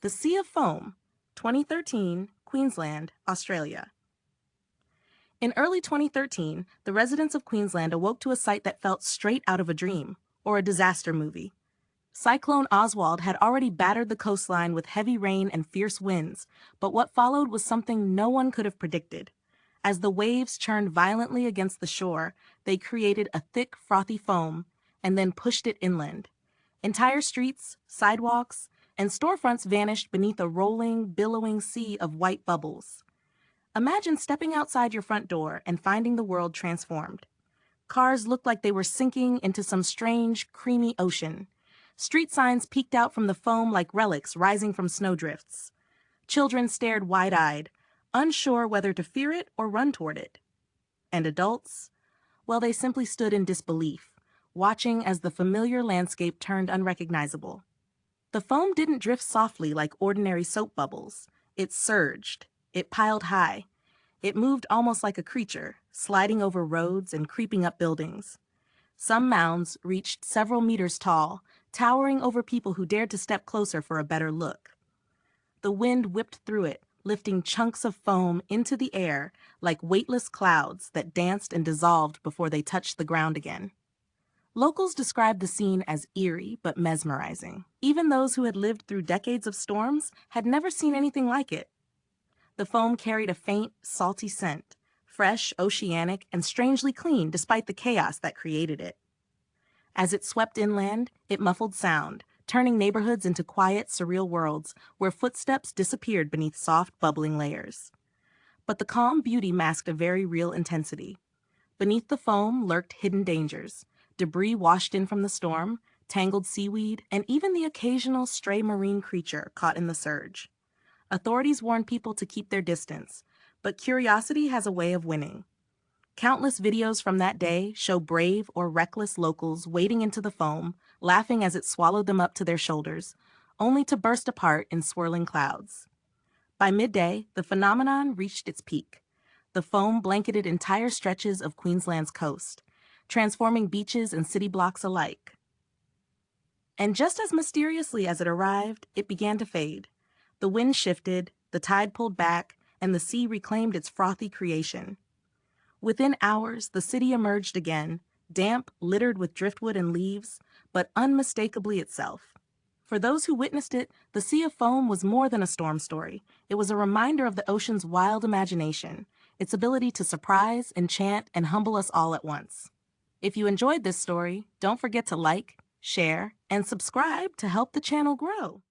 The Sea of Foam, 2013, Queensland, Australia. In early 2013, the residents of Queensland awoke to a sight that felt straight out of a dream, or a disaster movie. Cyclone Oswald had already battered the coastline with heavy rain and fierce winds, but what followed was something no one could have predicted. As the waves churned violently against the shore, they created a thick, frothy foam and then pushed it inland. Entire streets, sidewalks, and storefronts vanished beneath a rolling, billowing sea of white bubbles. Imagine stepping outside your front door and finding the world transformed. Cars looked like they were sinking into some strange, creamy ocean. Street signs peeked out from the foam like relics rising from snowdrifts. Children stared wide-eyed, unsure whether to fear it or run toward it. And adults? Well, they simply stood in disbelief, watching as the familiar landscape turned unrecognizable. The foam didn't drift softly like ordinary soap bubbles. It surged. It piled high. It moved almost like a creature, sliding over roads and creeping up buildings. Some mounds reached several meters tall, towering over people who dared to step closer for a better look. The wind whipped through it, lifting chunks of foam into the air like weightless clouds that danced and dissolved before they touched the ground again. Locals described the scene as eerie but mesmerizing. Even those who had lived through decades of storms had never seen anything like it. The foam carried a faint, salty scent, fresh, oceanic, and strangely clean despite the chaos that created it. As it swept inland, it muffled sound, turning neighborhoods into quiet, surreal worlds where footsteps disappeared beneath soft, bubbling layers. But the calm beauty masked a very real intensity. Beneath the foam lurked hidden dangers, debris washed in from the storm, tangled seaweed, and even the occasional stray marine creature caught in the surge. Authorities warned people to keep their distance, but curiosity has a way of winning. Countless videos from that day show brave or reckless locals wading into the foam, laughing as it swallowed them up to their shoulders, only to burst apart in swirling clouds. By midday, the phenomenon reached its peak. The foam blanketed entire stretches of Queensland's coast, transforming beaches and city blocks alike. And just as mysteriously as it arrived, it began to fade. The wind shifted, the tide pulled back, and the sea reclaimed its frothy creation. Within hours, the city emerged again, damp, littered with driftwood and leaves, but unmistakably itself. For those who witnessed it, the Sea of Foam was more than a storm story. It was a reminder of the ocean's wild imagination, its ability to surprise, enchant, and humble us all at once. If you enjoyed this story, don't forget to like, share, and subscribe to help the channel grow.